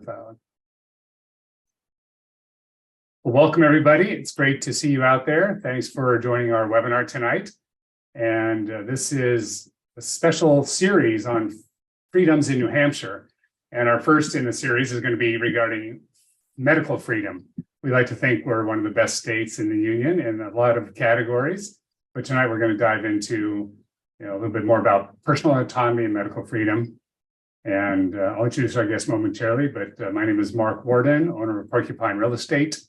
microphone. Well, welcome everybody. It's great to see you out there. Thanks for joining our webinar tonight. And this is a special series on freedoms in New Hampshire. And our first in the series is going to be regarding medical freedom. We like to think we're one of the best states in the union in a lot of categories. But tonight we're going to dive into a little bit more about personal autonomy and medical freedom. And I'll introduce our guest momentarily, but my name is Mark Warden, owner of Porcupine Real Estate,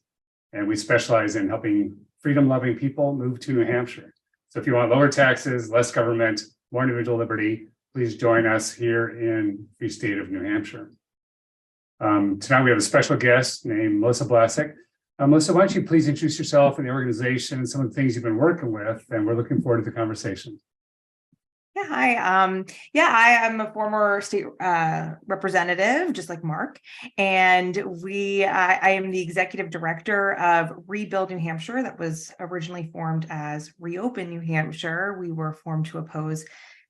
and we specialize in helping freedom-loving people move to New Hampshire. So if you want lower taxes, less government, more individual liberty, please join us here in the free state of New Hampshire. Tonight we have a special guest named Melissa Blasek. Melissa, why don't you please introduce yourself and the organization and some of the things you've been working with, and we're looking forward to the conversation. Yeah, hi. I am a former state representative, just like Mark, and I am the executive director of Rebuild New Hampshire, that was originally formed as Reopen New Hampshire. We were formed to oppose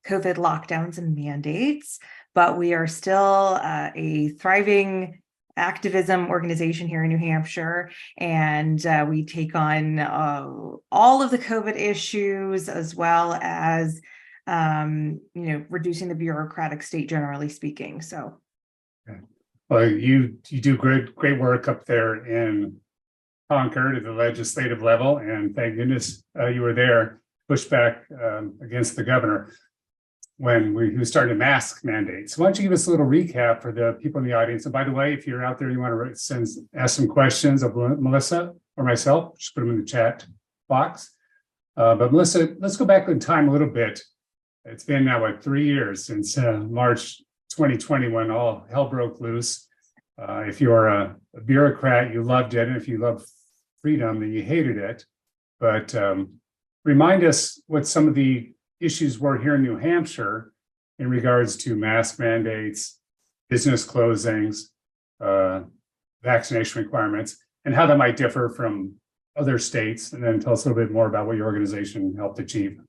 COVID lockdowns and mandates, but we are still a thriving activism organization here in New Hampshire, and we take on all of the COVID issues, as well as reducing the bureaucratic state, generally speaking. So, well, you do great work up there in Concord at the legislative level, and thank goodness you were there, pushed back against the governor when he was starting to mask mandates. Why don't you give us a little recap for the people in the audience? And by the way, if you're out there, you want to ask some questions of Melissa or myself, just put them in the chat box. But Melissa, let's go back in time a little bit. It's been now 3 years since March 2020 when all hell broke loose. If you're a bureaucrat, you loved it. And if you love freedom, then you hated it. But remind us what some of the issues were here in New Hampshire in regards to mask mandates, business closings, vaccination requirements, and how that might differ from other states. And then tell us a little bit more about what your organization helped achieve.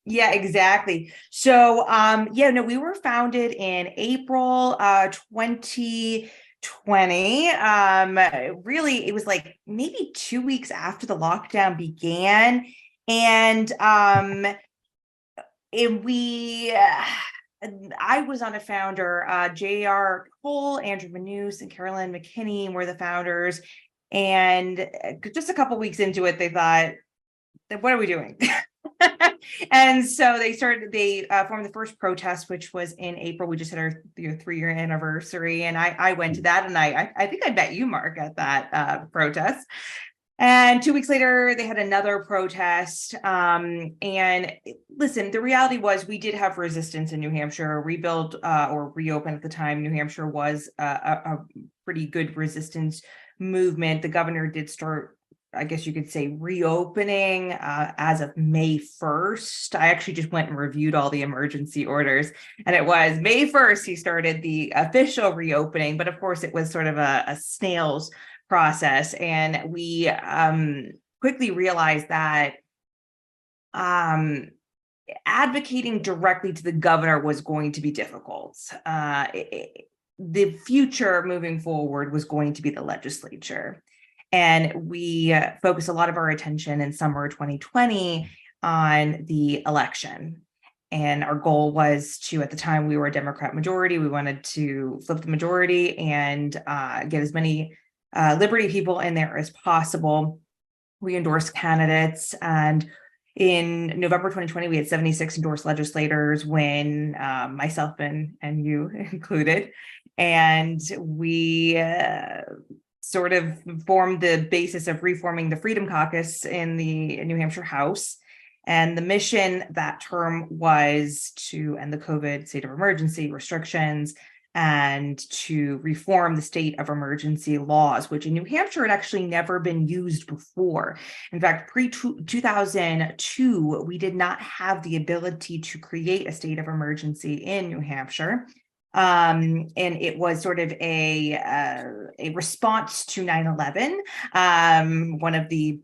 Yeah, exactly. So, we were founded in April 2020. Really, it was like maybe 2 weeks after the lockdown began. And I was on a founder, J.R. Cole, Andrew Manus, and Carolyn McKinney were the founders. And just a couple weeks into it, they thought, what are we doing? And so they formed the first protest, which was in April. We just had our 3-year anniversary. And I went to that, and I think I met you, Mark, at that protest. And 2 weeks later, they had another protest. And listen, the reality was we did have resistance in New Hampshire. Rebuild or Reopen at the time, New Hampshire was a pretty good resistance movement. The governor did start, I guess you could say, reopening as of May 1st. I actually just went and reviewed all the emergency orders, and it was May 1st he started the official reopening. But of course, it was sort of a snail's process. And we quickly realized that advocating directly to the governor was going to be difficult. The future moving forward was going to be the legislature. And we focused a lot of our attention in summer 2020 on the election. And our goal was to, at the time, we were a Democrat majority. We wanted to flip the majority and get as many Liberty people in there as possible. We endorsed candidates. And in November 2020, we had 76 endorsed legislators, when myself and you included. And we sort of formed the basis of reforming the Freedom Caucus in the New Hampshire House. And the mission that term was to end the COVID state of emergency restrictions and to reform the state of emergency laws, which in New Hampshire had actually never been used before. In fact, pre-2002, we did not have the ability to create a state of emergency in New Hampshire. And it was sort of a response to 9/11, one of the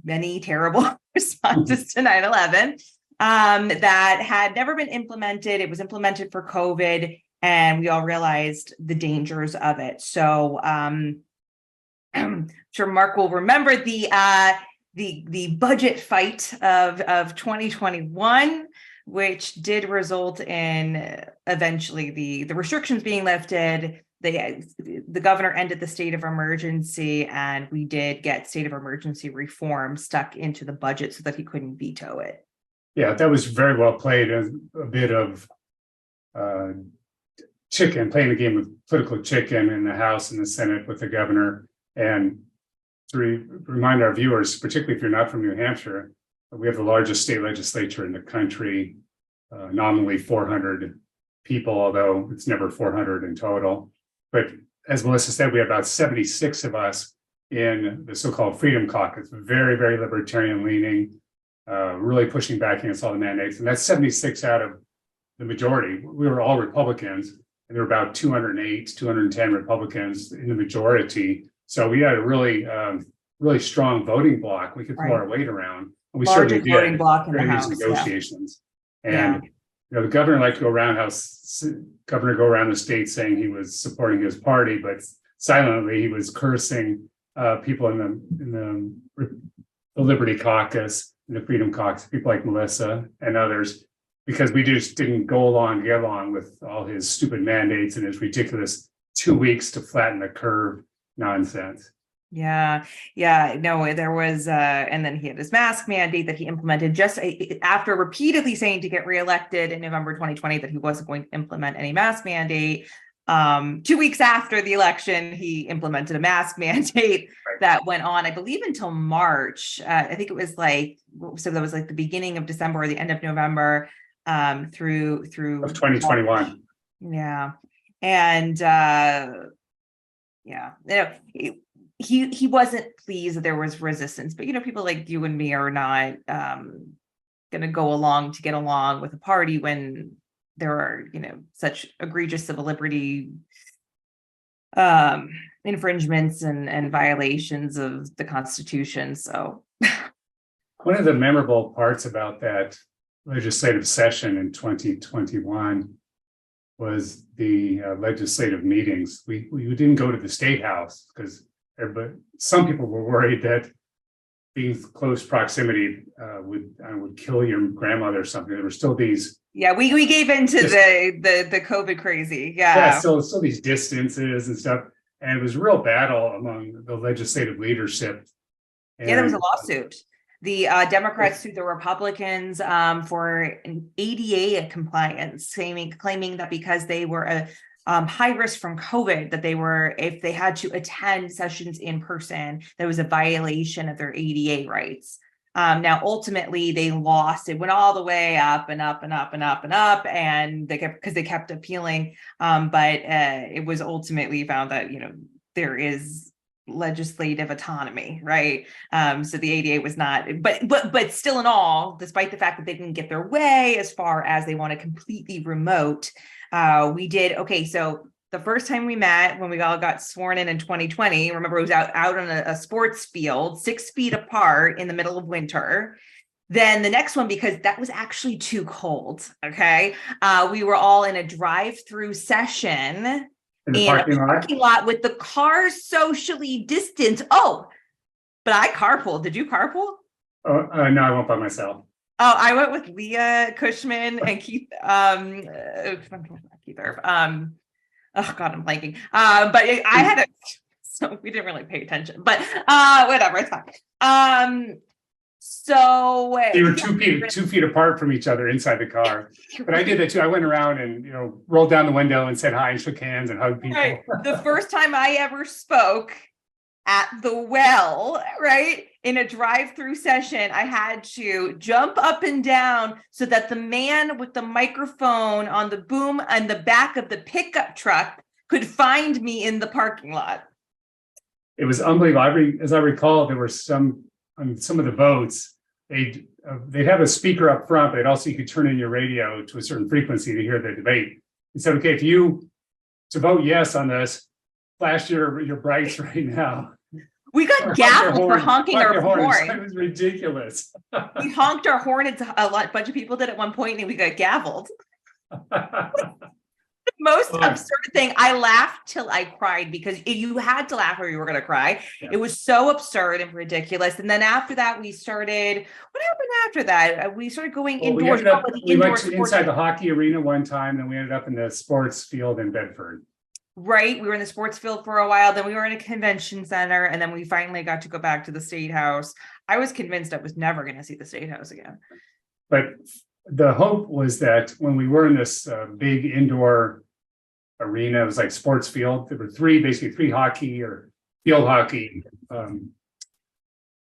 many terrible responses to 9/11, that had never been implemented. It was implemented for COVID, and we all realized the dangers of it. So I'm sure Mark will remember the budget fight of 2021, which did result in eventually the restrictions being lifted. The governor ended the state of emergency, and we did get state of emergency reform stuck into the budget so that he couldn't veto it. Yeah, that was very well played. A bit of playing a game of political chicken in the House and the Senate with the governor. And to remind our viewers, particularly if you're not from New Hampshire, we have the largest state legislature in the country, nominally 400 people, although it's never 400 in total. But as Melissa said, we have about 76 of us in the so-called Freedom Caucus, very, very libertarian leaning, really pushing back against all the mandates. And that's 76 out of the majority. We were all Republicans, and there were about 208, 210 Republicans in the majority. So we had a really, really strong voting bloc. We could throw our weight around. And we Largest voting bloc in the during House, these negotiations. Yeah. And the governor liked to go around the state saying he was supporting his party, but silently he was cursing people in the Liberty Caucus, in the Freedom Caucus, people like Melissa and others, because we just didn't get along with all his stupid mandates and his ridiculous 2 weeks to flatten the curve nonsense. No, there was, and then he had his mask mandate that he implemented just after repeatedly saying to get reelected in November 2020 that he wasn't going to implement any mask mandate. 2 weeks after the election, he implemented a mask mandate that went on, I believe, until March. I think it was so that was like the beginning of December or the end of November, through of 2021. March. Yeah, and he wasn't pleased that there was resistance, but people like you and me are not going to go along to get along with a party when there are such egregious civil liberty infringements and violations of the Constitution. So one of the memorable parts about that legislative session in 2021 was the legislative meetings. We didn't go to the State House because some people were worried that being close proximity would kill your grandmother or something. There were still these. Yeah, we gave into the COVID crazy. Yeah, still these distances and stuff, and it was a real battle among the legislative leadership. And there was a lawsuit. The Democrats sued the Republicans for an ADA compliance, claiming that because they were a high risk from COVID, that if they had to attend sessions in person, there was a violation of their ADA rights. Now, ultimately, they lost. It went all the way up and up and up and up and up, and they kept appealing. But it was ultimately found that there is legislative autonomy, right? So the ADA was not, but still in all, despite the fact that they didn't get their way as far as they want to completely remote, we did. Okay, so the first time we met, when we all got sworn in 2020, remember it was out on a sports field, 6 feet apart in the middle of winter. Then the next one, because that was actually too cold, okay? We were all in a drive-through session in a parking lot with the cars socially distanced. Oh, but I carpooled. Did you carpool? Oh, no, I went by myself. Oh, I went with Leah Cushman and Keith. Keith Irv. Oh God, I'm blanking. But I had so we didn't really pay attention. But whatever, it's fine. So they were 2 feet apart from each other inside the car. But I did that too. I went around and rolled down the window and said hi and shook hands and hugged people. Right. The first time I ever spoke at the well, right, in a drive-through session, I had to jump up and down so that the man with the microphone on the boom and the back of the pickup truck could find me in the parking lot. It was unbelievable. As I recall, there were on some of the votes, they'd have a speaker up front, but also you could turn in your radio to a certain frequency to hear the debate. He said, okay, to vote yes on this, flash your brights right now. We got gavelled for honking our horn. It was ridiculous. We honked our horn. A bunch of people did at one point, and we got gavelled. most Fun. absurd thing. I laughed till I cried because you had to laugh or you were going to cry. Yeah. It was so absurd and ridiculous. And then after that, we started. What happened after that? We started going Well, indoors. we went to inside the hockey arena one time, then we ended up in the sports field in Bedford. Right. We were in the sports field for a while. Then we were in a convention center. And then we finally got to go back to the State House. I was convinced I was never going to see the State House again. But the hope was that when we were in this big indoor arena, it was like sports field. There were basically three hockey or field hockey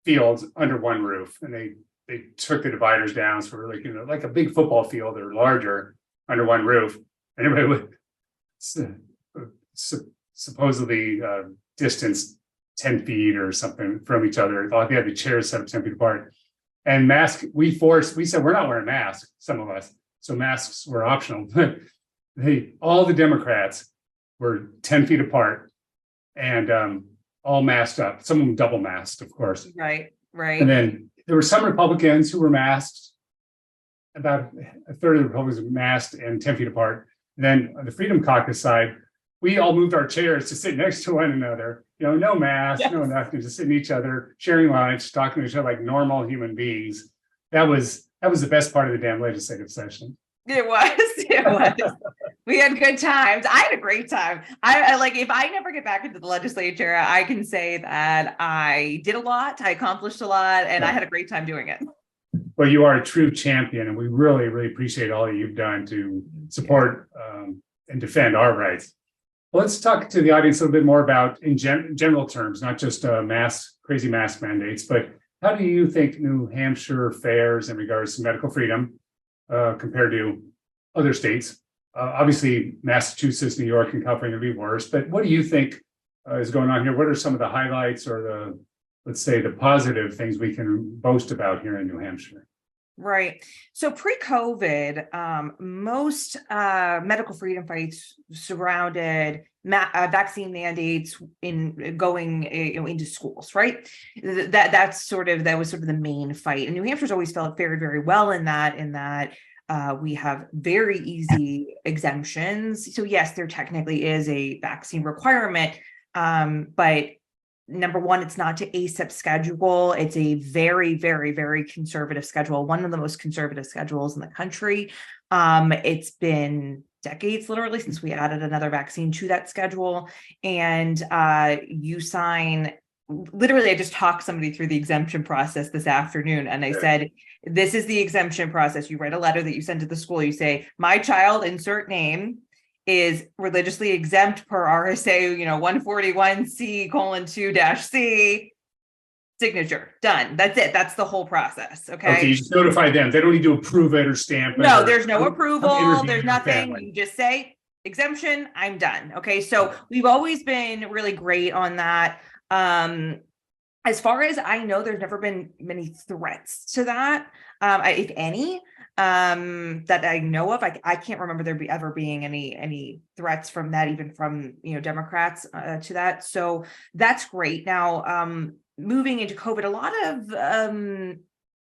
fields under one roof, and they took the dividers down, so we're like, like a big football field or larger under one roof, and everybody would supposedly distance 10 feet or something from each other. They had the chairs set up 10 feet apart, and we said we're not wearing masks, some of us, so masks were optional. All the Democrats were 10 feet apart and all masked up, some of them double masked, of course. Right. And then there were some Republicans who were masked, about a third of the Republicans were masked and 10 feet apart. And then on the Freedom Caucus side, we all moved our chairs to sit next to one another, no mask, yes. No nothing, just sitting each other, sharing lunch, talking to each other like normal human beings. That was the best part of the damn legislative session. It was. We had good times. I had a great time. I like, if I never get back into the legislature, I can say that I did a lot, I accomplished a lot, and I had a great time doing it. Well, you are a true champion, and we really, really appreciate all that you've done to support and defend our rights. Well, let's talk to the audience a little bit more about, in general terms, not just crazy mask mandates, but how do you think New Hampshire fares in regards to medical freedom compared to other states? Obviously, Massachusetts, New York, and California would be worse, but what do you think is going on here? What are some of the highlights or let's say, the positive things we can boast about here in New Hampshire? Right. So pre-COVID, most medical freedom fights surrounded vaccine mandates in going into schools, right? That was sort of the main fight. And New Hampshire's always fared very well in that we have very easy exemptions. So yes, there technically is a vaccine requirement, but number one, it's not to ACIP schedule. It's a very, very, very conservative schedule, one of the most conservative schedules in the country. It's been decades, literally, since we added another vaccine to that schedule. And you sign, literally, I just talked somebody through the exemption process this afternoon, and I said, this is the exemption process. You write a letter that you send to the school. You say, my child, insert name, is religiously exempt per RSA, 141C:2-C, signature, done. That's it. That's the whole process. Okay, you just notify them. They don't need to approve it or stamp it. No, there's no approval. There's nothing. You just say exemption, I'm done. Okay, so we've always been really great on that. As far as I know, there's never been many threats to that, if any. That I know of. I can't remember there ever being any threats from that, even from Democrats to that. So that's great. Now, moving into COVID, a lot of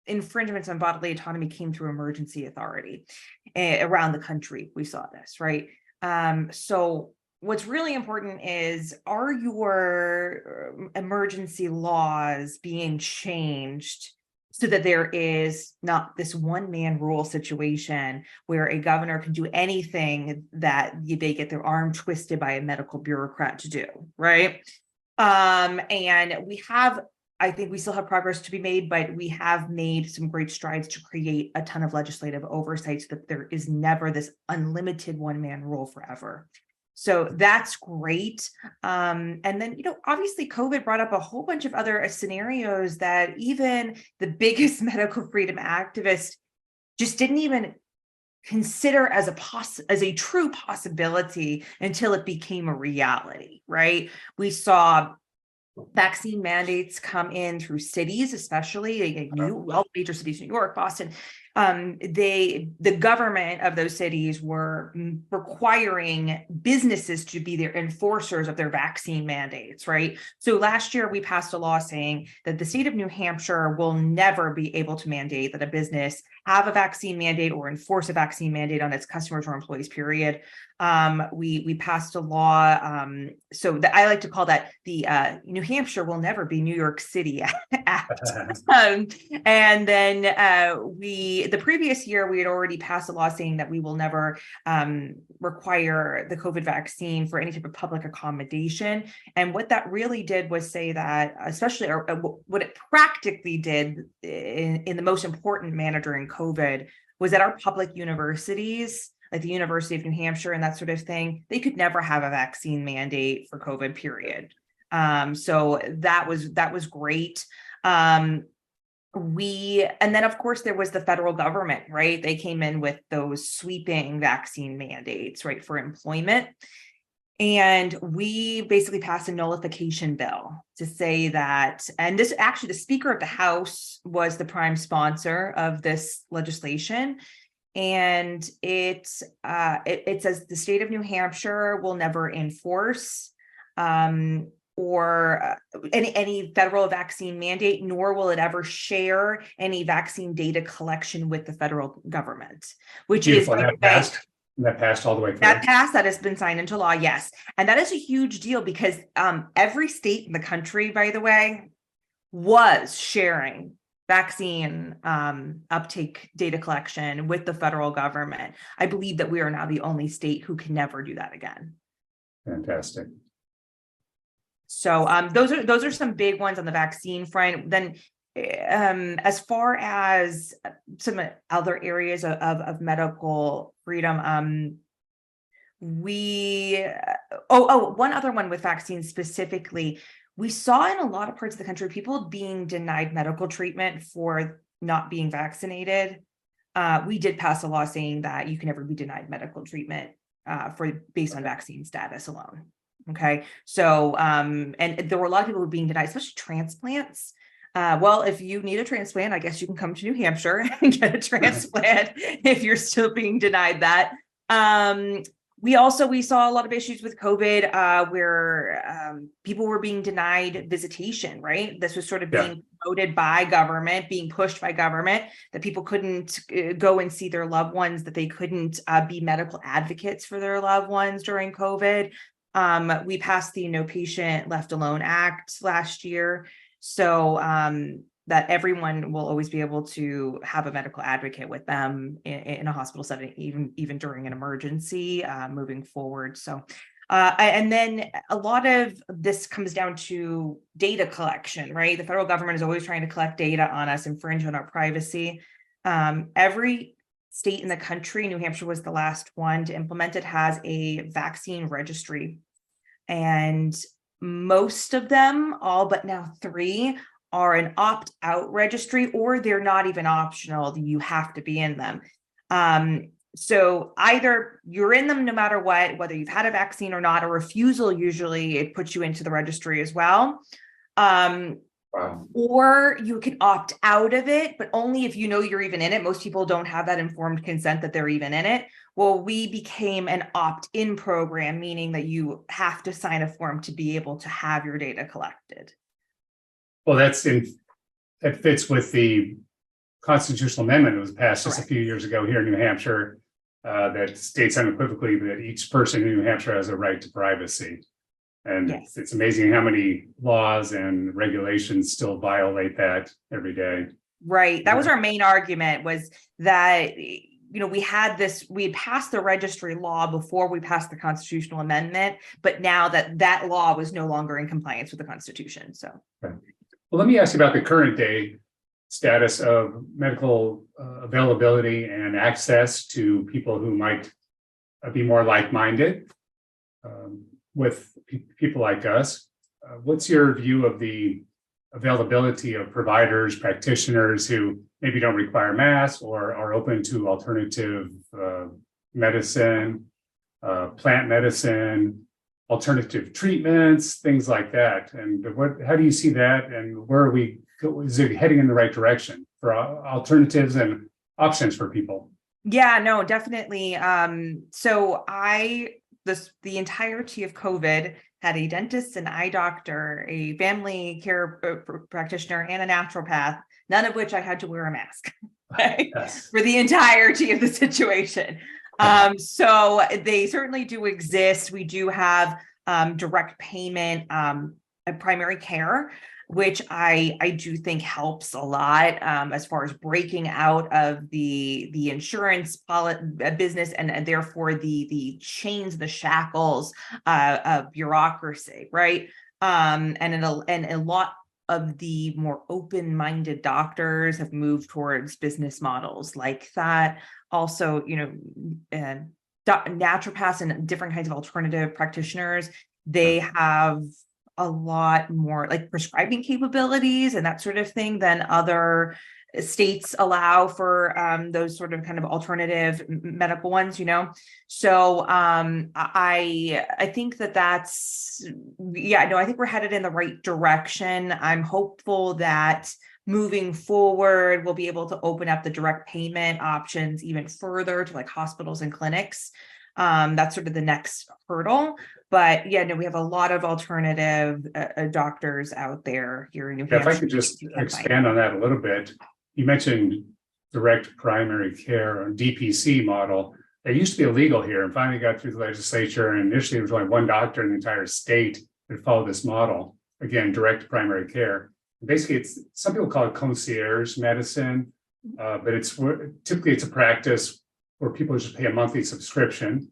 infringements on bodily autonomy came through emergency authority around the country. We saw this, right? So what's really important is, are your emergency laws being changed so that there is not this one-man rule situation where a governor can do anything that they get their arm twisted by a medical bureaucrat to do, right? And I think we still have progress to be made, but we have made some great strides to create a ton of legislative oversight so that there is never this unlimited one-man rule forever. So that's great. And then, obviously COVID brought up a whole bunch of other scenarios that even the biggest medical freedom activists just didn't even consider as a true possibility until it became a reality, right? We saw vaccine mandates come in through cities, especially all major cities, New York, Boston. The government of those cities were requiring businesses to be their enforcers of their vaccine mandates, right? So last year we passed a law saying that the state of New Hampshire will never be able to mandate that a business have a vaccine mandate or enforce a vaccine mandate on its customers or employees, period. We passed a law. I like to call that the New Hampshire will never be New York City Act. And then the previous year, we had already passed a law saying that we will never require the COVID vaccine for any type of public accommodation. And what that really did was say that, especially, or what it practically did in the most important manner during COVID, was that our public universities, like the University of New Hampshire and that sort of thing, they could never have a vaccine mandate for COVID, period. So that was great. And then of course there was the federal government, right? They came in with those sweeping vaccine mandates, right, for employment. And we basically passed a nullification bill to say that, and this actually, the Speaker of the House was the prime sponsor of this legislation. And it says the state of New Hampshire will never enforce or any federal vaccine mandate, nor will it ever share any vaccine data collection with the federal government, which Beautiful. is That passed all the way through. that has been signed into law, yes. And that is a huge deal because every state in the country, by the way, was sharing vaccine uptake data collection with the federal government. I believe that we are now the only state who can never do that again. Fantastic. So those are some big ones on the vaccine front. Then as far as some other areas of medical freedom, one other one with vaccines specifically, we saw in a lot of parts of the country people being denied medical treatment for not being vaccinated. We did pass a law saying that you can never be denied medical treatment based on vaccine status alone. Okay, so and there were a lot of people who were being denied, especially transplants. Well, if you need a transplant, I guess you can come to New Hampshire and get a transplant if you're still being denied that. We saw a lot of issues with COVID where people were being denied visitation, right? This was sort of being promoted by government, being pushed by government, that people couldn't go and see their loved ones, that they couldn't be medical advocates for their loved ones during COVID. We passed the No Patient Left Alone Act last year. So that everyone will always be able to have a medical advocate with them in a hospital setting, even during an emergency moving forward. So, and then a lot of this comes down to data collection, right? The federal government is always trying to collect data on us, infringe on our privacy. Every state in the country, New Hampshire was the last one to implement it, has a vaccine registry. And most of them, all but now 3, are an opt-out registry, or they're not even optional. You have to be in them. So either you're in them no matter what, whether you've had a vaccine or not. A refusal, usually it puts you into the registry as well. Or you can opt out of it, but only if you know you're even in it. Most people don't have that informed consent that they're even in it. Well, we became an opt-in program, meaning that you have to sign a form to be able to have your data collected. Well, that fits with the constitutional amendment that was passed just a few years ago here in New Hampshire that states unequivocally that each person in New Hampshire has a right to privacy. And it's amazing how many laws and regulations still violate that every day. Right. That was our main argument, was that, we had passed the registry law before we passed the constitutional amendment, but now that law was no longer in compliance with the Constitution. So. Okay. Well, let me ask you about the current day status of medical availability and access to people who might be more like-minded with people like us. What's your view of the availability of providers, practitioners who maybe don't require masks or are open to alternative medicine, plant medicine, alternative treatments, things like that? And how do you see that? And is it heading in the right direction for alternatives and options for people? Yeah, no, definitely. So the entirety of COVID had a dentist, an eye doctor, a family care practitioner, and a naturopath, none of which I had to wear a mask for the entirety of the situation. So they certainly do exist. We do have direct payment primary care, which I do think helps a lot as far as breaking out of the insurance business and therefore the chains, the shackles of bureaucracy, right? And a lot of the more open-minded doctors have moved towards business models like that. Also, naturopaths and different kinds of alternative practitioners, they have a lot more like prescribing capabilities and that sort of thing than other states allow for those sort of kind of alternative medical ones, So I think that's, I think we're headed in the right direction. I'm hopeful that moving forward, we'll be able to open up the direct payment options even further to like hospitals and clinics. That's sort of the next hurdle. But we have a lot of alternative doctors out there here in New Hampshire. If I could just expand on that a little bit. You mentioned direct primary care or DPC model. It used to be illegal here and finally got through the legislature. And initially, there was only one doctor in the entire state that followed this model. Again, direct primary care. Basically, some people call it concierge medicine, but typically it's a practice where people just pay a monthly subscription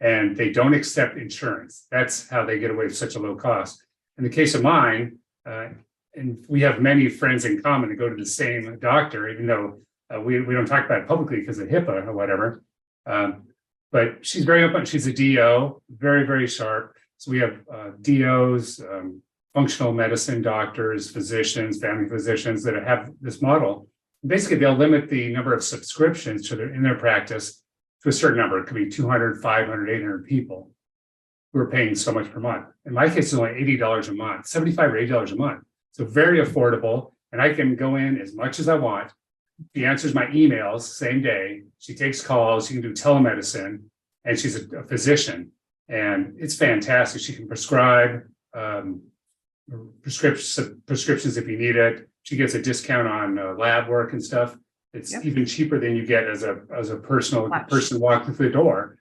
and they don't accept insurance. That's how they get away with such a low cost. In the case of mine, and we have many friends in common that go to the same doctor, even though we don't talk about it publicly because of HIPAA or whatever. But she's very open. She's a DO, very, very sharp. So we have DOs, functional medicine doctors, physicians, family physicians that have this model. Basically, they'll limit the number of subscriptions in their practice to a certain number. It could be 200, 500, 800 people who are paying so much per month. In my case, it's only $80 a month, $75 or $80 a month. So very affordable. And I can go in as much as I want. She answers my emails same day. She takes calls. She can do telemedicine. And she's a physician. And it's fantastic. She can prescribe prescriptions if you need it. She gets a discount on lab work and stuff. It's even cheaper than you get as a person walking through the door.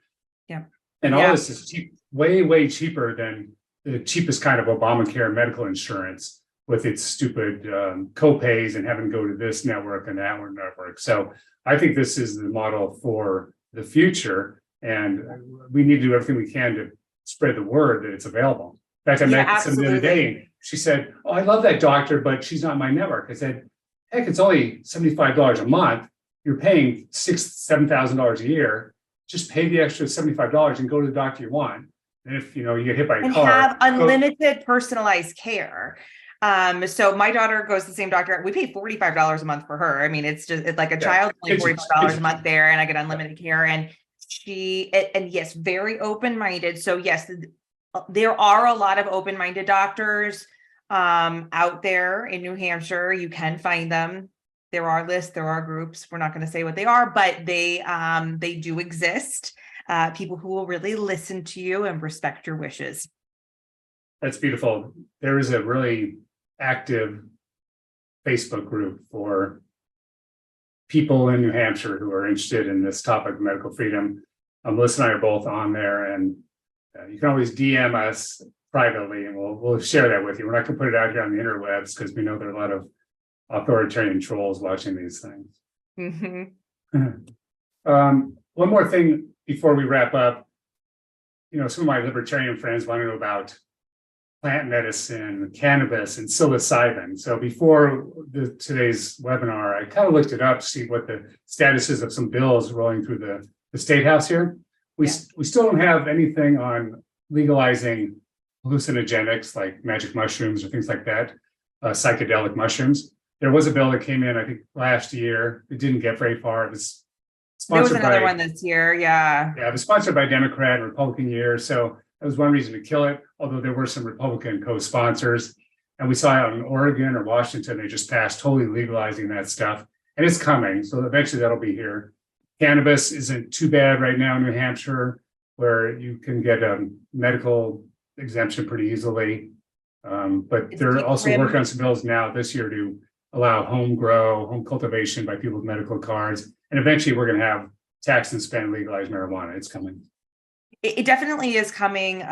Yeah. And all this is cheap, way, way cheaper than the cheapest kind of Obamacare medical insurance with its stupid co-pays and having to go to this network and that network. So I think this is the model for the future. And we need to do everything we can to spread the word that it's available. In fact, I met somebody the other day. She said, "Oh, I love that doctor, but she's not my network." I said, "Heck, it's only $75 a month. You're paying $6,000-$7,000 a year. Just pay the extra $75 and go to the doctor you want. And if you get hit by a car, have unlimited personalized care." So my daughter goes to the same doctor. We pay $45 a month for her. I mean, it's like a child, only $45 a month there, and I get unlimited care. And yes, very open-minded. So yes, there are a lot of open-minded doctors out there in New Hampshire. You can find them. There are lists, there are groups. We're not going to say what they are, but they do exist. People who will really listen to you and respect your wishes. That's beautiful. There is a really active Facebook group for people in New Hampshire who are interested in this topic of medical freedom. Melissa and I are both on there, and you can always DM us privately, and we'll share that with you. We're not going to put it out here on the interwebs because we know there are a lot of authoritarian trolls watching these things. One more thing before we wrap up. Some of my libertarian friends want to know about plant medicine, cannabis, and psilocybin. So before today's webinar, I kind of looked it up to see what the status is of some bills rolling through the State House here. We still don't have anything on legalizing hallucinogenics like magic mushrooms or things like that, psychedelic mushrooms. There was a bill that came in, I think, last year. It didn't get very far. It was sponsored There was another one this year, yeah. Yeah, it was sponsored by Democrat and Republican years. So that was one reason to kill it, although there were some Republican co-sponsors. And we saw out in Oregon or Washington, they just passed totally legalizing that stuff. And it's coming. So eventually that'll be here. Cannabis isn't too bad right now in New Hampshire, where you can get a medical exemption pretty easily. But they're also working on some bills now this year to allow home cultivation by people with medical cards. And eventually we're going to have tax and spend legalized marijuana. It's coming. It definitely is coming.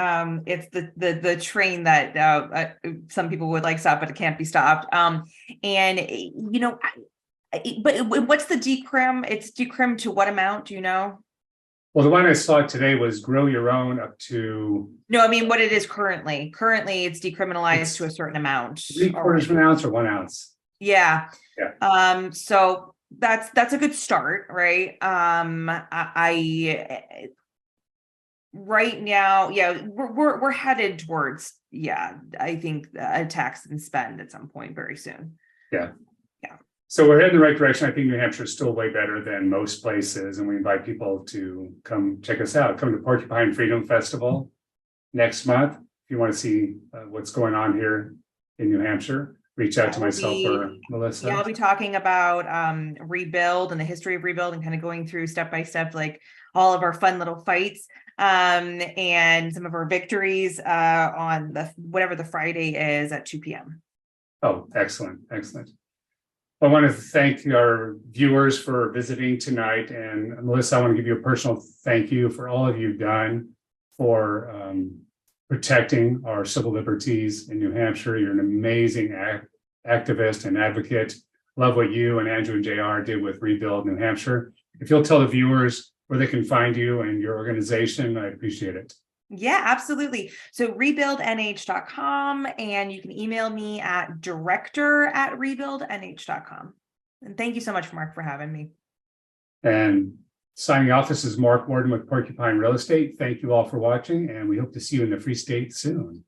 It's the train that some people would like stop, but it can't be stopped. And you know, but what's the decrim? It's decrim to what amount? Do you know? Well, the one I saw today was grow your own up to No, I mean what it is currently. Currently, it's decriminalized to a certain amount. 3/4 of an ounce or 1 ounce. Yeah. Yeah. So that's a good start, right? I right now, yeah, we're headed towards, yeah, I think a tax and spend at some point very soon. Yeah. Yeah. So we're heading in the right direction. I think New Hampshire is still way better than most places, and we invite people to come check us out. Come to Porcupine Freedom Festival next month. If you want to see what's going on here in New Hampshire, reach out to myself or Melissa. Yeah, I'll be talking about Rebuild and the history of Rebuild and kind of going through step by step, like all of our fun little fights and some of our victories on whatever the Friday is at 2 p.m. Oh, excellent. Excellent. I want to thank our viewers for visiting tonight. And Melissa, I want to give you a personal thank you for all of you've done for protecting our civil liberties in New Hampshire. You're an amazing activist and advocate. Love what you and Andrew and JR did with Rebuild New Hampshire. If you'll tell the viewers where they can find you and your organization, I appreciate it. Yeah, absolutely. So rebuildnh.com, and you can email me at director@rebuildnh.com. And thank you so much, Mark, for having me. And signing off, this is Mark Warden with Porcupine Real Estate. Thank you all for watching, and we hope to see you in the Free State soon.